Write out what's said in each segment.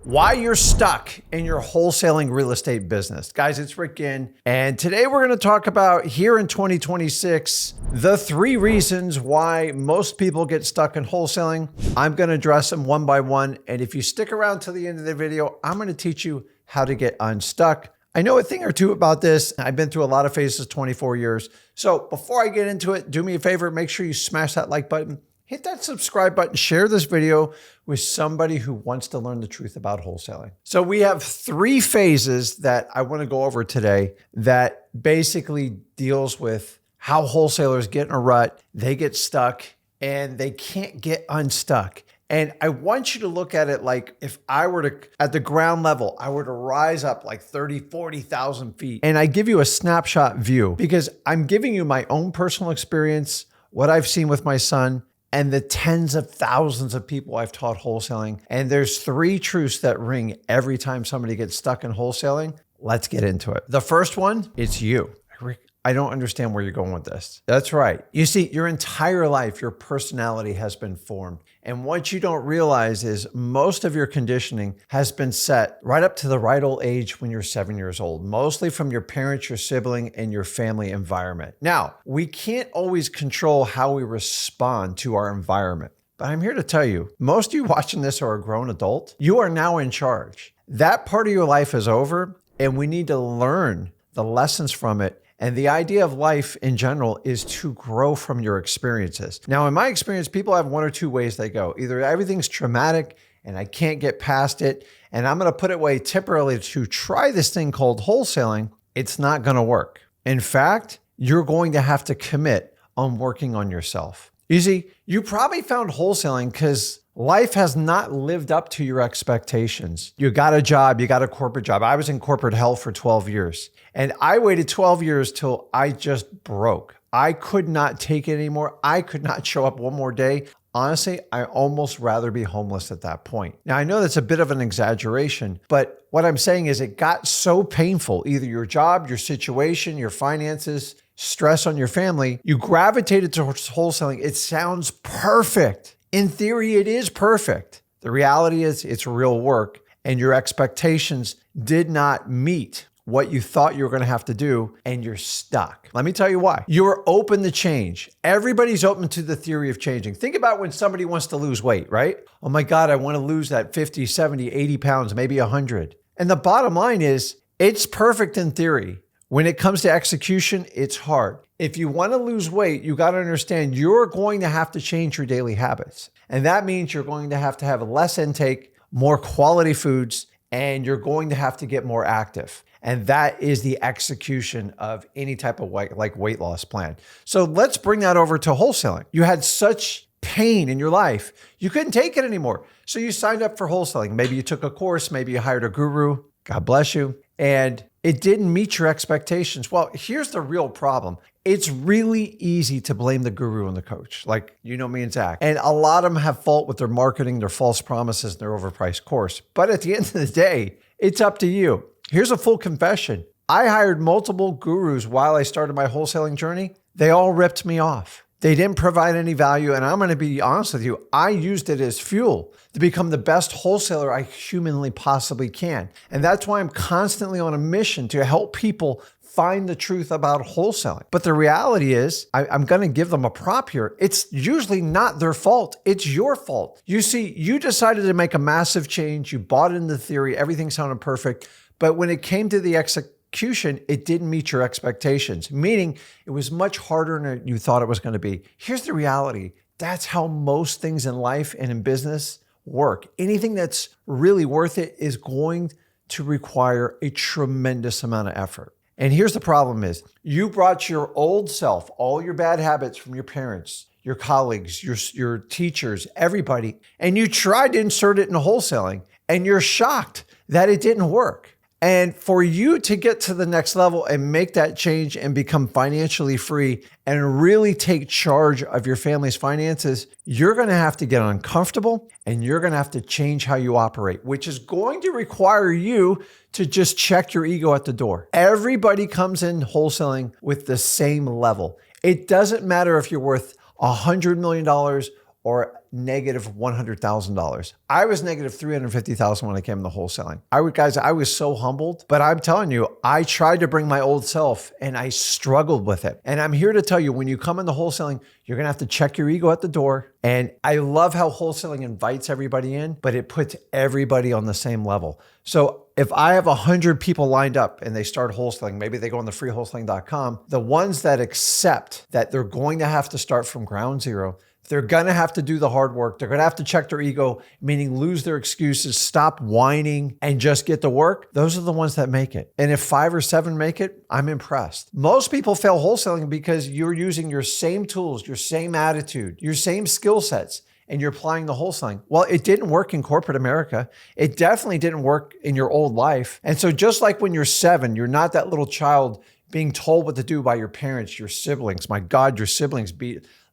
Why you're stuck in your wholesaling real estate business. Guys, it's Rick Ginn, and today we're going to talk about, here in 2026, the 3 reasons why most people get stuck in wholesaling. I'm going to address them one by one, and if you stick around to the end of the video, I'm going to teach you how to get unstuck. I know a thing or two about this. I've been through a lot of phases, 24 years. So before I get into it, do me a favor, make sure you smash that like button. Hit that subscribe button, share this video with somebody who wants to learn the truth about wholesaling. So we have 3 phases that I want to go over today that basically deals with how wholesalers get in a rut, they get stuck, and they can't get unstuck. And I want you to look at it like if I were to, at the ground level, I were to rise up like 30, 40,000 feet. And I give you a snapshot view because I'm giving you my own personal experience, what I've seen with my son, and the tens of thousands of people I've taught wholesaling. And there's 3 truths that ring every time somebody gets stuck in wholesaling. Let's get into it. The first one, it's you. Rick, I don't understand where you're going with this. That's right. You see, your entire life, your personality has been formed. And what you don't realize is most of your conditioning has been set right up to the right old age when you're 7 years old, mostly from your parents, your sibling, and your family environment. Now, we can't always control how we respond to our environment, but I'm here to tell you, most of you watching this are a grown adult. You are now in charge. That part of your life is over, and we need to learn the lessons from it. And the idea of life in general is to grow from your experiences. Now, in my experience, people have 1 or 2 ways they go. Either everything's traumatic and I can't get past it, and I'm going to put it way temporarily to try this thing called wholesaling. It's not going to work. In fact, you're going to have to commit on working on yourself. You see, you probably found wholesaling because life has not lived up to your expectations. You got a job, you got a corporate job. I was in corporate hell for 12 years. And I waited 12 years till I just broke. I could not take it anymore. I could not show up one more day. Honestly, I almost rather be homeless at that point. Now, I know that's a bit of an exaggeration, but what I'm saying is it got so painful, either your job, your situation, your finances, stress on your family, you gravitated towards wholesaling. It sounds perfect. In theory, it is perfect. The reality is it's real work, and your expectations did not meet what you thought you were going to have to do, and you're stuck. Let me tell you why. You're open to change. Everybody's open to the theory of changing. Think about when somebody wants to lose weight, right? Oh my God, I want to lose that 50, 70, 80 pounds, maybe 100. And the bottom line is it's perfect in theory. When it comes to execution, it's hard. If you want to lose weight, you got to understand you're going to have to change your daily habits. And that means you're going to have less intake, more quality foods, and you're going to have to get more active. And that is the execution of any type of weight loss plan. So let's bring that over to wholesaling. You had such pain in your life, you couldn't take it anymore. So you signed up for wholesaling. Maybe you took a course, maybe you hired a guru, God bless you, and it didn't meet your expectations. Well, here's the real problem. It's really easy to blame the guru and the coach, like you know me and Zach. And a lot of them have fault with their marketing, their false promises, and their overpriced course. But at the end of the day, it's up to you. Here's a full confession. I hired multiple gurus while I started my wholesaling journey. They all ripped me off. They didn't provide any value. And I'm going to be honest with you, I used it as fuel to become the best wholesaler I humanly possibly can. And that's why I'm constantly on a mission to help people find the truth about wholesaling. But the reality is, I'm going to give them a prop here. It's usually not their fault. It's your fault. You see, you decided to make a massive change. You bought into the theory. Everything sounded perfect. But when it came to the execution, it didn't meet your expectations, meaning it was much harder than you thought it was going to be. Here's the reality. That's how most things in life and in business work. Anything that's really worth it is going to require a tremendous amount of effort. And here's the problem is you brought your old self, all your bad habits from your parents, your colleagues, your teachers, everybody, and you tried to insert it in wholesaling, and you're shocked that it didn't work. And for you to get to the next level and make that change and become financially free and really take charge of your family's finances, you're going to have to get uncomfortable and you're going to have to change how you operate, which is going to require you to just check your ego at the door. Everybody comes in wholesaling with the same level. It doesn't matter if you're worth $100 million or negative $100,000. I was negative $350,000 when I came into wholesaling. I was so humbled, but I'm telling you, I tried to bring my old self and I struggled with it. And I'm here to tell you, when you come into wholesaling, you're going to have to check your ego at the door. And I love how wholesaling invites everybody in, but it puts everybody on the same level. So if I have 100 people lined up and they start wholesaling, maybe they go on the freewholesaling.com, the ones that accept that they're going to have to start from ground zero, they're going to have to do the hard work. They're going to have to check their ego, meaning lose their excuses, stop whining, and just get to work. Those are the ones that make it. And if 5 or 7 make it, I'm impressed. Most people fail wholesaling because you're using your same tools, your same attitude, your same skill sets, and you're applying the wholesaling. Well, it didn't work in corporate America. It definitely didn't work in your old life. And so just like when you're 7, you're not that little child being told what to do by your parents, your siblings. My God, your siblings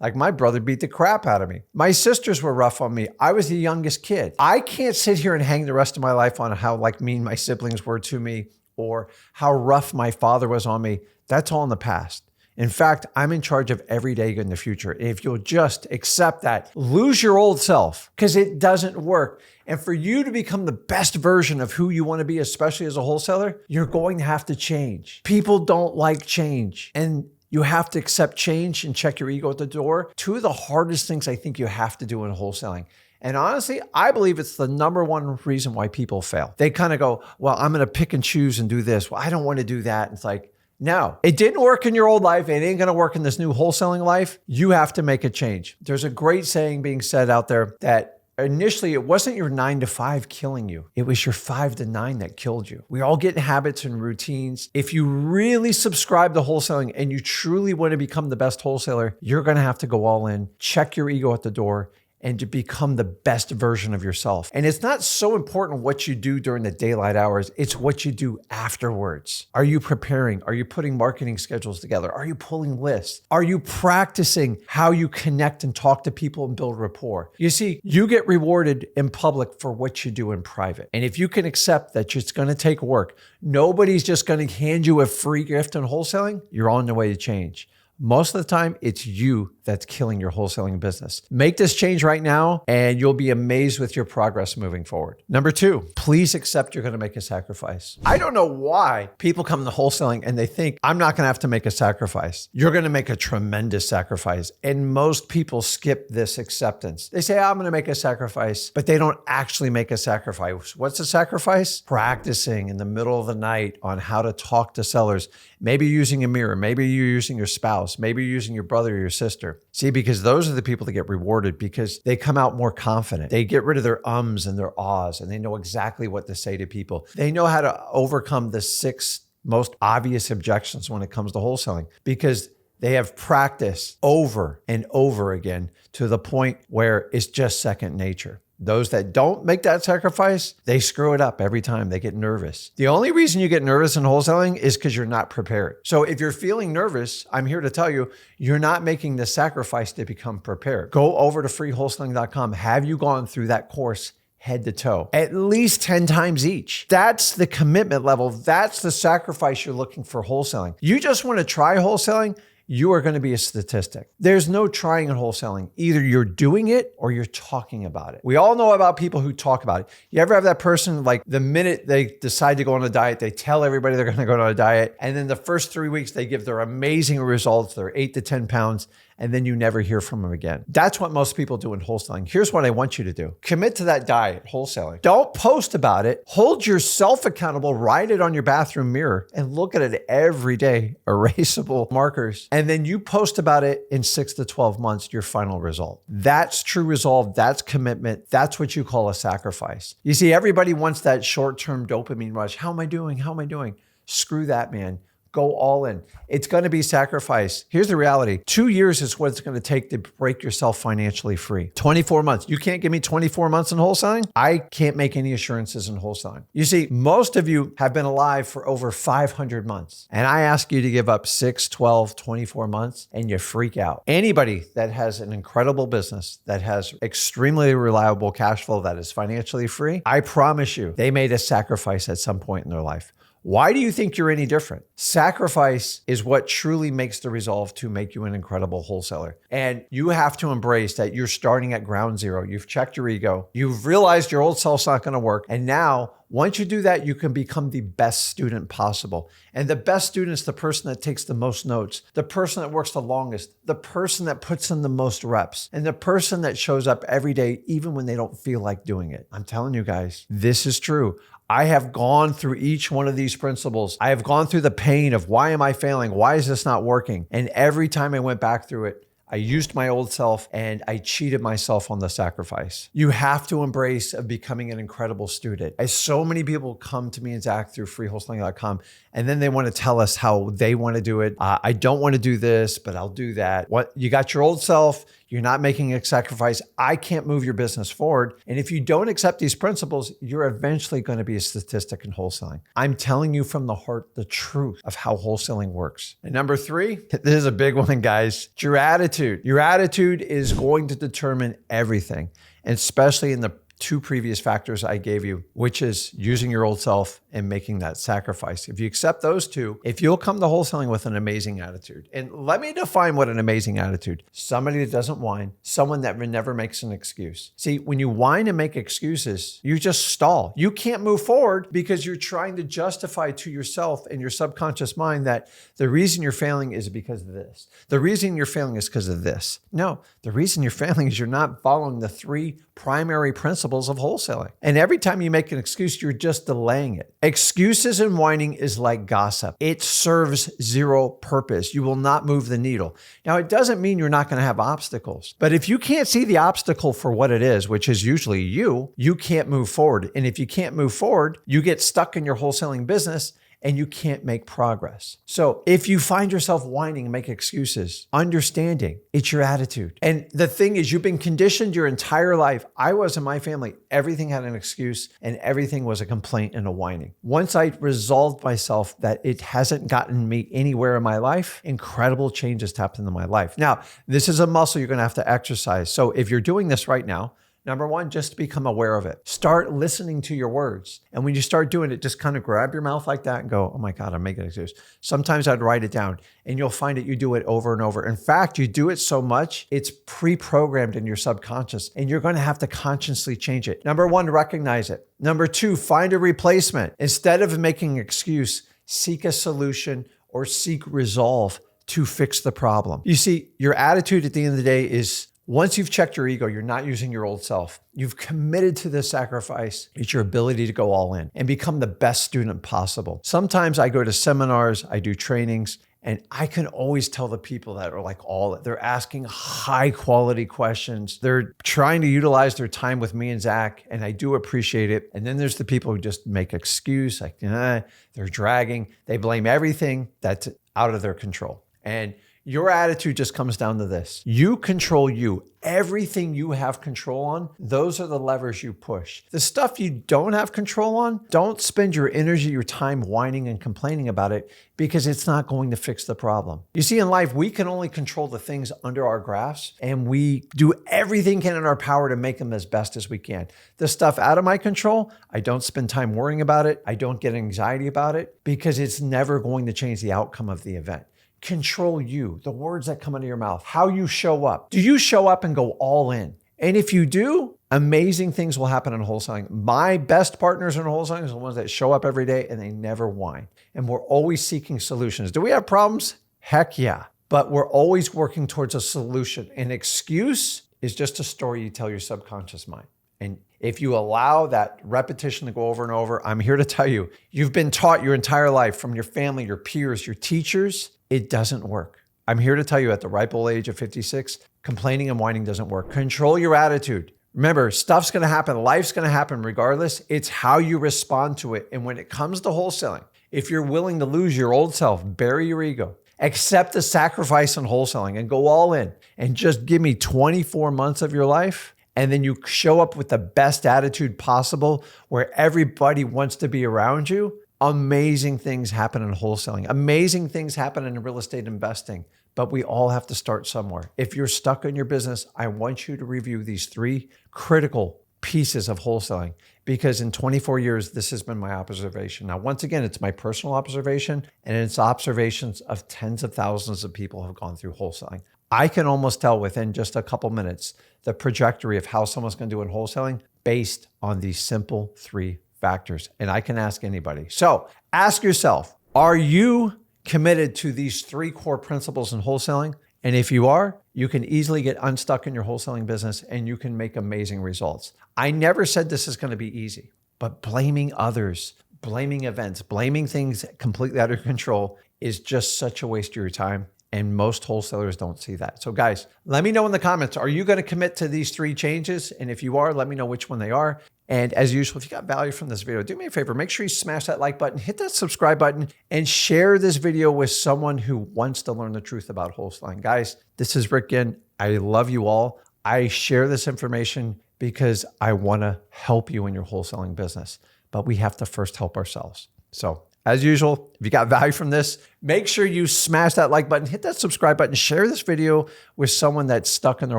like my brother beat the crap out of me. My sisters were rough on me. I was the youngest kid. I can't sit here and hang the rest of my life on how mean my siblings were to me or how rough my father was on me. That's all in the past. In fact, I'm in charge of every day in the future. If you'll just accept that, lose your old self because it doesn't work. And for you to become the best version of who you want to be, especially as a wholesaler, you're going to have to change. People don't like change. And you have to accept change and check your ego at the door. 2 of the hardest things I think you have to do in wholesaling. And honestly, I believe it's the #1 reason why people fail. They kind of go, well, I'm going to pick and choose and do this. Well, I don't want to do that. It's like, no, it didn't work in your old life. It ain't going to work in this new wholesaling life. You have to make a change. There's a great saying being said out there that initially it wasn't your 9 to 5 killing you. It was your 5 to 9 that killed you. We all get in habits and routines. If you really subscribe to wholesaling and you truly want to become the best wholesaler, you're going to have to go all in, check your ego at the door, and to become the best version of yourself. And it's not so important what you do during the daylight hours, it's what you do afterwards. Are you preparing? Are you putting marketing schedules together? Are you pulling lists? Are you practicing how you connect and talk to people and build rapport? You see, you get rewarded in public for what you do in private. And if you can accept that it's gonna take work, nobody's just gonna hand you a free gift in wholesaling, you're on the way to change. Most of the time, it's you that's killing your wholesaling business. Make this change right now, and you'll be amazed with your progress moving forward. Number 2, please accept you're going to make a sacrifice. I don't know why people come to wholesaling and they think, I'm not going to have to make a sacrifice. You're going to make a tremendous sacrifice. And most people skip this acceptance. They say, I'm going to make a sacrifice, but they don't actually make a sacrifice. What's a sacrifice? Practicing in the middle of the night on how to talk to sellers. Maybe using a mirror. Maybe you're using your spouse. Maybe you're using your brother or your sister. See, because those are the people that get rewarded because they come out more confident. They get rid of their ums and their ahs, and they know exactly what to say to people. They know how to overcome the 6 most obvious objections when it comes to wholesaling because they have practiced over and over again to the point where it's just second nature. Those that don't make that sacrifice, they screw it up every time. They get nervous. The only reason you get nervous in wholesaling is because you're not prepared. So if you're feeling nervous, I'm here to tell you, you're not making the sacrifice to become prepared. Go over to freewholesaling.com. Have you gone through that course head to toe, at least 10 times each? That's the commitment level. That's the sacrifice you're looking for wholesaling. You just want to try wholesaling, you are going to be a statistic. There's no trying in wholesaling. Either you're doing it or you're talking about it. We all know about people who talk about it. You ever have that person, like the minute they decide to go on a diet, they tell everybody they're going to go on a diet. And then the first 3 weeks, they give their amazing results. They're 8 to 10 pounds. And then you never hear from them again. That's what most people do in wholesaling. Here's what I want you to do. Commit to that diet, wholesaling. Don't post about it. Hold yourself accountable. Write it on your bathroom mirror and look at it every day, erasable markers. And then you post about it in 6 to 12 months, your final result. That's true resolve. That's commitment. That's what you call a sacrifice. You see, everybody wants that short-term dopamine rush. How am I doing? How am I doing? Screw that, man. Go all in. It's going to be sacrifice. Here's the reality. 2 years is what it's going to take to break yourself financially free. 24 months. You can't give me 24 months in wholesaling. I can't make any assurances in wholesaling. You see, most of you have been alive for over 500 months. And I ask you to give up 6, 12, 24 months and you freak out. Anybody that has an incredible business, that has extremely reliable cash flow, that is financially free, I promise you, they made a sacrifice at some point in their life. Why do you think you're any different? Sacrifice is what truly makes the resolve to make you an incredible wholesaler. And you have to embrace that you're starting at ground zero. You've checked your ego. You've realized your old self's not going to work. And now, once you do that, you can become the best student possible. And the best student is the person that takes the most notes, the person that works the longest, the person that puts in the most reps, and the person that shows up every day, even when they don't feel like doing it. I'm telling you guys, this is true. I have gone through each one of these principles. I have gone through the pain of why am I failing? Why is this not working? And every time I went back through it, I used my old self and I cheated myself on the sacrifice. You have to embrace of becoming an incredible student. As so many people come to me and Zach through freewholesaling.com, and then they want to tell us how they want to do it. I don't want to do this, but I'll do that. What you got your old self, you're not making a sacrifice. I can't move your business forward. And if you don't accept these principles, you're eventually going to be a statistic in wholesaling. I'm telling you from the heart, the truth of how wholesaling works. And number 3, this is a big one, guys. It's your attitude. Your attitude is going to determine everything, and especially in the 2 previous factors I gave you, which is using your old self and making that sacrifice. If you accept those 2, if you'll come to wholesaling with an amazing attitude, and let me define what an amazing attitude. Somebody that doesn't whine, someone that never makes an excuse. See, when you whine and make excuses, you just stall. You can't move forward because you're trying to justify to yourself and your subconscious mind that the reason you're failing is because of this. The reason you're failing is because of this. No, the reason you're failing is you're not following the 3 primary principles of wholesaling. And every time you make an excuse, you're just delaying it. Excuses and whining is like gossip. It serves 0 purpose. You will not move the needle. Now, it doesn't mean you're not going to have obstacles, but if you can't see the obstacle for what it is, which is usually you can't move forward. And if you can't move forward, you get stuck in your wholesaling business and you can't make progress. So if you find yourself whining and make excuses, understanding it's your attitude. And the thing is, you've been conditioned your entire life. I was in my family, everything had an excuse and everything was a complaint and a whining. Once I resolved myself that it hasn't gotten me anywhere in my life, incredible changes happened in my life. Now, this is a muscle you're gonna have to exercise. So if you're doing this right now, number 1, just become aware of it. Start listening to your words. And when you start doing it, just kind of grab your mouth like that and go, oh my God, I'm making an excuse. Sometimes I'd write it down and you'll find that you do it over and over. In fact, you do it so much, it's pre-programmed in your subconscious and you're going to have to consciously change it. Number 1, recognize it. Number 2, find a replacement. Instead of making an excuse, seek a solution or seek resolve to fix the problem. You see, your attitude at the end of the day is, once you've checked your ego, you're not using your old self. You've committed to this sacrifice. It's your ability to go all in and become the best student possible. Sometimes I go to seminars, I do trainings, and I can always tell the people that are like they're asking high quality questions. They're trying to utilize their time with me and Zach, and I do appreciate it. And then there's the people who just make excuse, like, they're dragging. They blame everything that's out of their control. And your attitude just comes down to this. You control you. Everything you have control on, those are the levers you push. The stuff you don't have control on, don't spend your energy, your time whining and complaining about it because it's not going to fix the problem. You see, in life, we can only control the things under our grasp, and we do everything in our power to make them as best as we can. The stuff out of my control, I don't spend time worrying about it. I don't get anxiety about it because it's never going to change the outcome of the event. Control you, the words that come out of your mouth, how you show up. Do you show up and go all in? And if you do, amazing things will happen in wholesaling. My best partners in wholesaling are the ones that show up every day and they never whine. And we're always seeking solutions. Do we have problems? Heck yeah. But we're always working towards a solution. An excuse is just a story you tell your subconscious mind. And if you allow that repetition to go over and over, I'm here to tell you, you've been taught your entire life from your family, your peers, your teachers, it doesn't work. I'm here to tell you at the ripe old age of 56, complaining and whining doesn't work. Control your attitude. Remember, stuff's going to happen. Life's going to happen regardless. It's how you respond to it. And when it comes to wholesaling, if you're willing to lose your old self, bury your ego, accept the sacrifice in wholesaling and go all in and just give me 24 months of your life, and then you show up with the best attitude possible where everybody wants to be around you, amazing things happen in wholesaling. Amazing things happen in real estate investing, but we all have to start somewhere. If you're stuck in your business, I want you to review these 3 critical pieces of wholesaling, because in 24 years, this has been my observation. Now, once again, it's my personal observation, and it's observations of tens of thousands of people who have gone through wholesaling. I can almost tell within just a couple minutes the trajectory of how someone's going to do in wholesaling based on these simple 3 factors. And I can ask anybody. So ask yourself, are you committed to these 3 core principles in wholesaling? And if you are, you can easily get unstuck in your wholesaling business and you can make amazing results. I never said this is going to be easy, but blaming others, blaming events, blaming things completely out of control is just such a waste of your time. And most wholesalers don't see that. So guys, let me know in the comments, are you going to commit to these 3 changes? And if you are, let me know which one they are. And as usual, if you got value from this video, do me a favor, make sure you smash that like button, hit that subscribe button, and share this video with someone who wants to learn the truth about wholesaling. Guys, this is Rick Ginn. I love you all. I share this information because I want to help you in your wholesaling business, but we have to first help ourselves. So as usual, if you got value from this, make sure you smash that like button, hit that subscribe button, share this video with someone that's stuck in their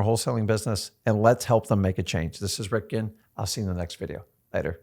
wholesaling business, and let's help them make a change. This is Rick Ginn. I'll see you in the next video. Later.